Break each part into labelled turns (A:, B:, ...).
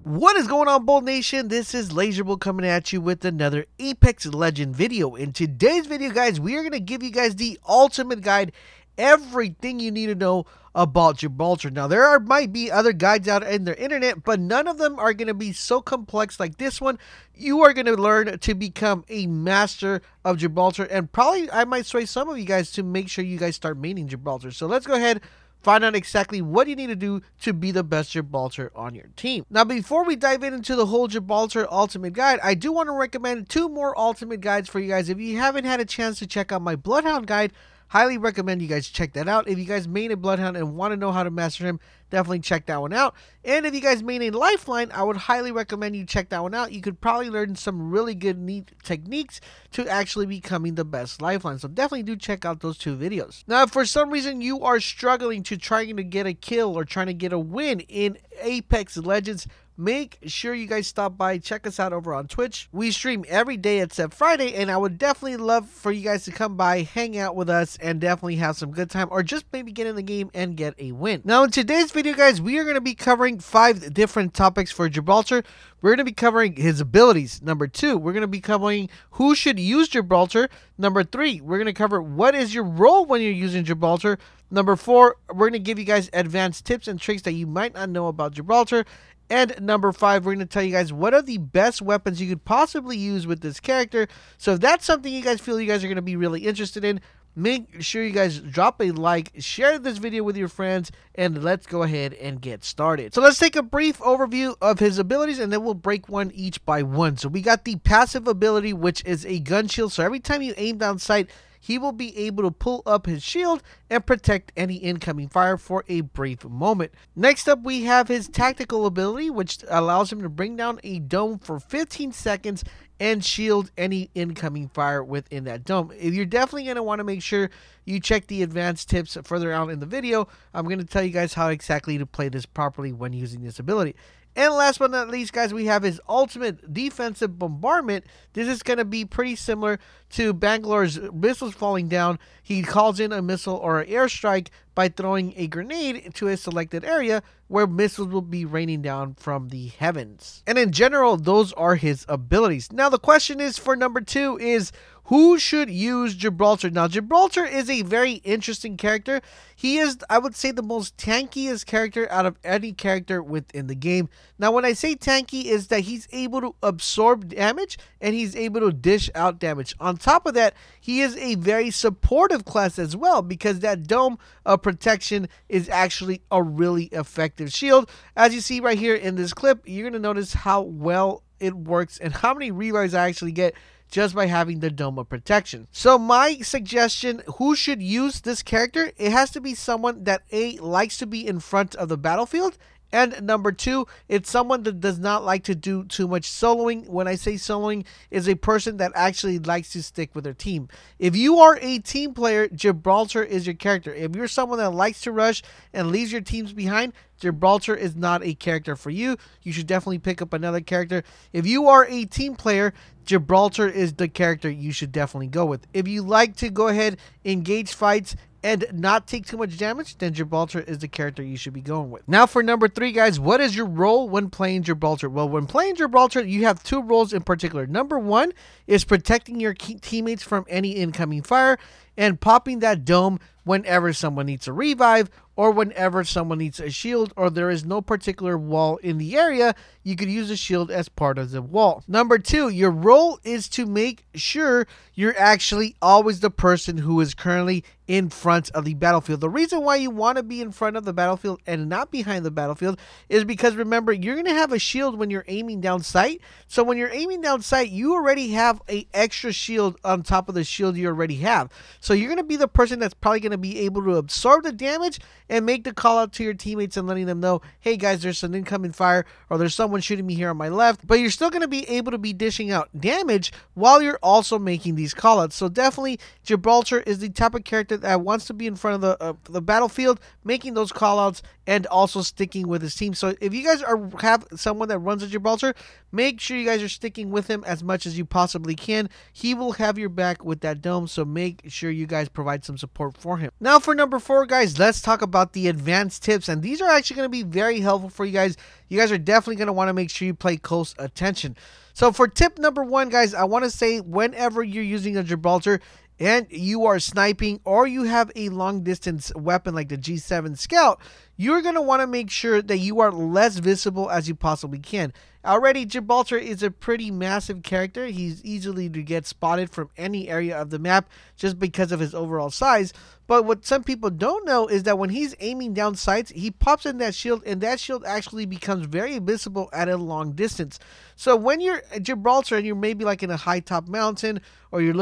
A: What is going on, Bolt Nation? This is LaserBolt coming at you with another Apex Legend video. In today's video, guys, we are going to give you guys the ultimate guide, everything you need to know about Gibraltar. Now, might be other guides out in the internet, but none of them are going to be so complex like this one. You are going to learn to become a master of Gibraltar, and probably I might sway some of you guys to make sure you guys start maining Gibraltar. So let's go ahead, find out exactly what you need to do to be the best Gibraltar on your team. Now, before we dive into the whole Gibraltar Ultimate Guide, I do want to recommend 2 more Ultimate Guides for you guys. If you haven't had a chance to check out my Bloodhound Guide, highly recommend you guys check that out. If you guys main a Bloodhound and want to know how to master him, definitely check that one out. And if you guys main a Lifeline, I would highly recommend you check that one out. You could probably learn some really good, neat techniques to actually becoming the best Lifeline. So definitely do check out those 2 videos. Now, if for some reason you are struggling to trying to get a kill or trying to get a win in Apex Legends, make sure you guys stop by, check us out over on Twitch. We stream every day except Friday, and I would definitely love for you guys to come by, hang out with us, and definitely have some good time, or just maybe get in the game and get a win. Now, in today's video, guys, we are going to be covering 5 different topics for Gibraltar. We're going to be covering his abilities. Number 2, we're going to be covering who should use Gibraltar. Number 3, we're going to cover what is your role when you're using Gibraltar. Number 4, we're going to give you guys advanced tips and tricks that you might not know about Gibraltar. And number 5, we're going to tell you guys what are the best weapons you could possibly use with this character. So if that's something you guys feel you guys are going to be really interested in, make sure you guys drop a like, share this video with your friends, and let's go ahead and get started. So let's take a brief overview of his abilities, and then we'll break one each by one. So we got the passive ability, which is a gun shield. So every time you aim down sight, he will be able to pull up his shield and protect any incoming fire for a brief moment. Next up, we have his tactical ability, which allows him to bring down a dome for 15 seconds and shield any incoming fire within that dome. If you're definitely going to want to make sure you check the advanced tips further out in the video, I'm going to tell you guys how exactly to play this properly when using this ability. And last but not least, guys, we have his ultimate defensive bombardment. This is going to be pretty similar to Bangalore's missiles falling down. He calls in a missile or an airstrike by throwing a grenade to a selected area where missiles will be raining down from the heavens. And in general, those are his abilities. Now, the question is for number 2 is, who should use Gibraltar? Now, Gibraltar is a very interesting character. He is, I would say, the most tankiest character out of any character within the game. Now, when I say tanky, is that he's able to absorb damage and he's able to dish out damage. On top of that, he is a very supportive class as well, because that dome of protection is actually a really effective shield. As you see right here in this clip, you're going to notice how well it works and how many revives I actually get just by having the dome of protection. So my suggestion, who should use this character? It has to be someone that A, likes to be in front of the battlefield, and number 2, it's someone that does not like to do too much soloing. When I say soloing, is a person that actually likes to stick with their team. If you are a team player, Gibraltar is your character. If you're someone that likes to rush and leaves your teams behind, Gibraltar is not a character for you. You should definitely pick up another character. If you are a team player, Gibraltar is the character you should definitely go with. If you like to go ahead, engage fights, and not take too much damage, then Gibraltar is the character you should be going with. Now for number 3, guys, what is your role when playing Gibraltar? Well, when playing Gibraltar, you have 2 roles in particular. Number 1 is protecting your teammates from any incoming fire and popping that dome whenever someone needs a revive or whenever someone needs a shield or there is no particular wall in the area, you could use a shield as part of the wall. Number 2, your role is to make sure you're actually always the person who is currently in front of the battlefield. The reason why you want to be in front of the battlefield and not behind the battlefield is because, remember, you're going to have a shield when you're aiming down sight. So when you're aiming down sight, you already have an extra shield on top of the shield you already have. So you're going to be the person that's probably going to be able to absorb the damage and make the call out to your teammates and letting them know, hey guys, there's an incoming fire or there's someone shooting me here on my left. But you're still going to be able to be dishing out damage while you're also making these call outs. So definitely Gibraltar is the type of character that wants to be in front of the battlefield, making those call outs and also sticking with his team. So if you guys have someone that runs a Gibraltar, make sure you guys are sticking with him as much as you possibly can. He will have your back with that dome, so make sure you guys provide some support for him. him. Now for number 4, guys, let's talk about the advanced tips, and these are actually going to be very helpful for you guys. You guys are definitely going to want to make sure you pay close attention. So for tip number 1, guys, I want to say whenever you're using a Gibraltar and you are sniping or you have a long distance weapon like the G7 Scout, you're going to want to make sure that you are less visible as you possibly can. Already, Gibraltar is a pretty massive character. He's easily to get spotted from any area of the map just because of his overall size. But what some people don't know is that when he's aiming down sights, he pops in that shield, and that shield actually becomes very visible at a long distance. So when you're at Gibraltar and you're maybe like in a high top mountain, or you're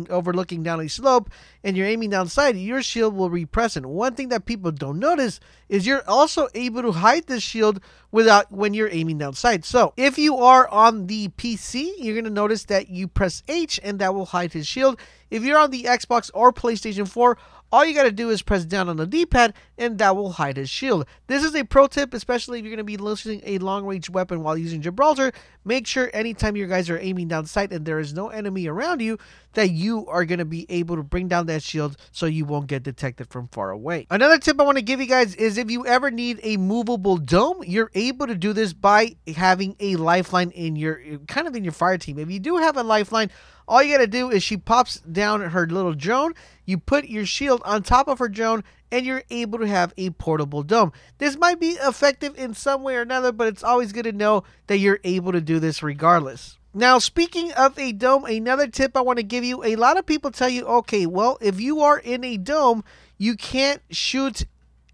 A: overlooking down a slope and you're aiming down sight, your shield will be present. One thing that people don't notice is you're also able to hide this shield when you're aiming down sight. So if you are on the PC, you're going to notice that you press H and that will hide his shield. If you're on the Xbox or PlayStation 4, all you got to do is press down on the D-pad and that will hide his shield. This is a pro tip, especially if you're going to be using a long-range weapon while using Gibraltar. Make sure anytime you guys are aiming down sight and there is no enemy around you, that you are going to be able to bring down that shield so you won't get detected from far away. Another tip I want to give you guys is if you ever need a movable dome, you're able to do this by having a lifeline in your fire team. If you do have a lifeline, all you got to do is she pops down her little drone, you put your shield on top of her drone, and you're able to have a portable dome. This might be effective in some way or another, but it's always good to know that you're able to do this regardless. Now, speaking of a dome, another tip I want to give you, a lot of people tell you, okay, well, if you are in a dome, you can't shoot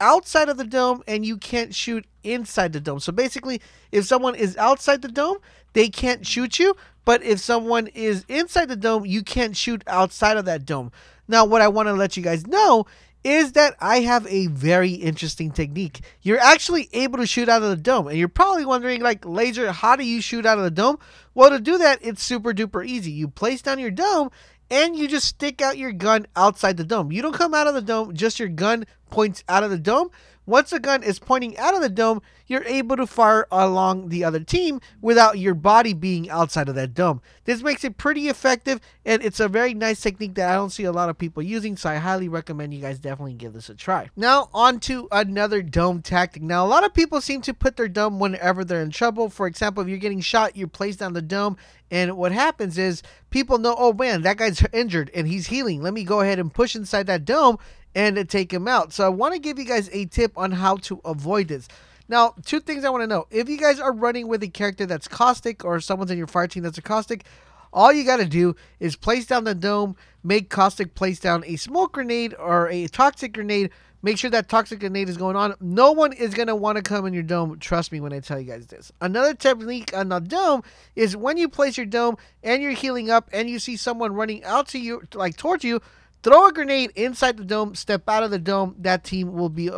A: outside of the dome and you can't shoot inside the dome. So basically, if someone is outside the dome, they can't shoot you, but if someone is inside the dome, you can't shoot outside of that dome. Now, what I want to let you guys know is that I have a very interesting technique. You're actually able to shoot out of the dome, and you're probably wondering, like, Laser, how do you shoot out of the dome? Well, to do that, it's super duper easy. You place down your dome and you just stick out your gun outside the dome. You don't come out of the dome, just your gun points out of the dome. Once the gun is pointing out of the dome, you're able to fire along the other team without your body being outside of that dome. This makes it pretty effective, and it's a very nice technique that I don't see a lot of people using, so I highly recommend you guys definitely give this a try. Now, on to another dome tactic. Now, a lot of people seem to put their dome whenever they're in trouble. For example, if you're getting shot, you place down the dome, and what happens is people know, oh man, that guy's injured and he's healing. Let me go ahead and push inside that dome and take him out. So I want to give you guys a tip on how to avoid this. Now, 2 things I want to know. If you guys are running with a character that's caustic, or someone's in your fire team that's a caustic, all you got to do is place down the dome, make caustic place down a smoke grenade or a toxic grenade. Make sure that toxic grenade is going on. No one is going to want to come in your dome. Trust me when I tell you guys this. Another technique on the dome is when you place your dome and you're healing up and you see someone running out to you, like towards you, throw a grenade inside the dome, step out of the dome, that team will be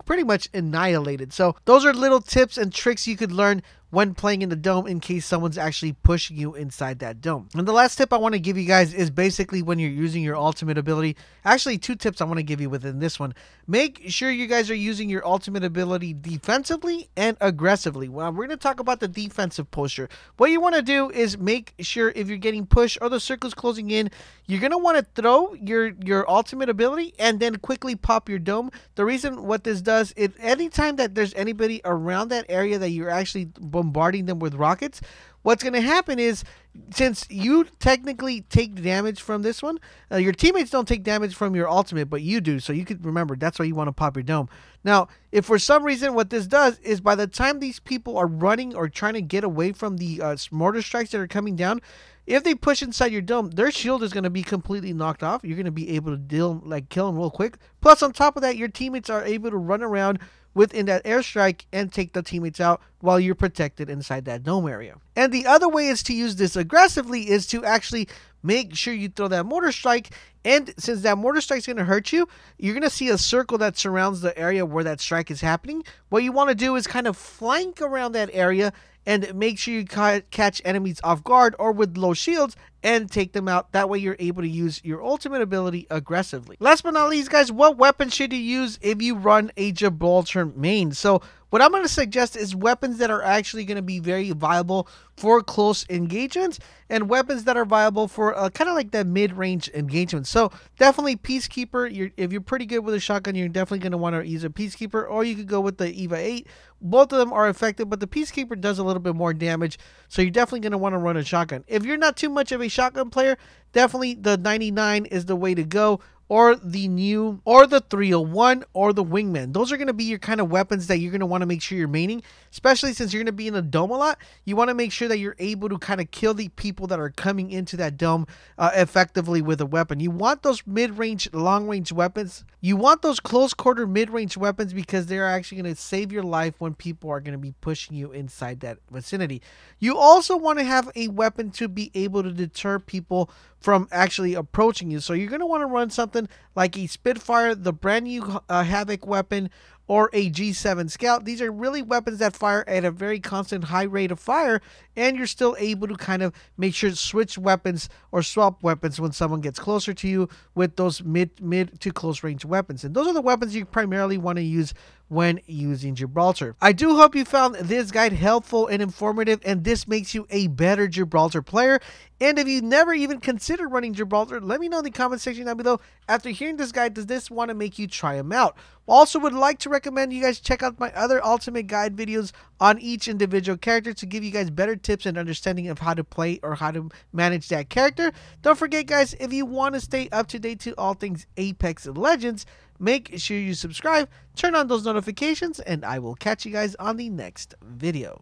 A: pretty much annihilated. So those are little tips and tricks you could learn when playing in the dome in case someone's actually pushing you inside that dome. And the last tip I want to give you guys is basically when you're using your ultimate ability. Actually, 2 tips I want to give you within this one. Make sure you guys are using your ultimate ability defensively and aggressively. Well, we're going to talk about the defensive posture. What you want to do is make sure if you're getting pushed or the circle's closing in, you're going to want to throw your ultimate ability and then quickly pop your dome. The reason what this does is anytime that there's anybody around that area that you're actually bombarding them with rockets, what's going to happen is, since you technically take damage from this one, your teammates don't take damage from your ultimate, but you do. So you could remember, that's why you want to pop your dome. Now, if for some reason what this does is by the time these people are running or trying to get away from the mortar strikes that are coming down, if they push inside your dome, their shield is going to be completely knocked off. You're going to be able to kill them real quick. Plus, on top of that, your teammates are able to run around within that airstrike and take the teammates out while you're protected inside that dome area. And the other way is to use this aggressively is to actually make sure you throw that mortar strike, and since that mortar strike is going to hurt you, you're going to see a circle that surrounds the area where that strike is happening. What you want to do is kind of flank around that area and make sure you catch enemies off guard or with low shields and take them out. That way you're able to use your ultimate ability aggressively. Last but not least, guys, what weapon should you use if you run a Gibraltar main? So What I'm going to suggest is weapons that are actually going to be very viable for close engagements, and weapons that are viable for kind of like that mid-range engagement. So definitely Peacekeeper. If you're pretty good with a shotgun, you're definitely going to want to use a Peacekeeper, or you could go with the EVA 8. Both of them are effective, but the Peacekeeper does a little bit more damage, so you're definitely going to want to run a shotgun. If you're not too much of a shotgun player, definitely the 99 is the way to go, or the 301, or the Wingman. Those are going to be your kind of weapons that you're going to want to make sure you're maining, especially since you're going to be in a dome a lot. You want to make sure that you're able to kind of kill the people that are coming into that dome effectively with a weapon. You want those mid-range, long-range weapons. You want those close-quarter, mid-range weapons because they're actually going to save your life when people are going to be pushing you inside that vicinity. You also want to have a weapon to be able to deter people from actually approaching you. So you're going to want to run something like a Spitfire, the brand new Havoc weapon, or a G7 Scout. These are really weapons that fire at a very constant high rate of fire, and you're still able to kind of make sure to switch weapons or swap weapons when someone gets closer to you with those mid to close range weapons. And those are the weapons you primarily want to use when using Gibraltar. I do hope you found this guide helpful and informative, and this makes you a better Gibraltar player. And if you never even considered running Gibraltar, let me know in the comment section down below. After hearing this guide, does this want to make you try them out? Also would like to recommend you guys check out my other ultimate guide videos on each individual character to give you guys better tips and understanding of how to play or how to manage that character. Don't forget, guys, if you want to stay up to date to all things Apex Legends, make sure you subscribe, turn on those notifications, and I will catch you guys on the next video.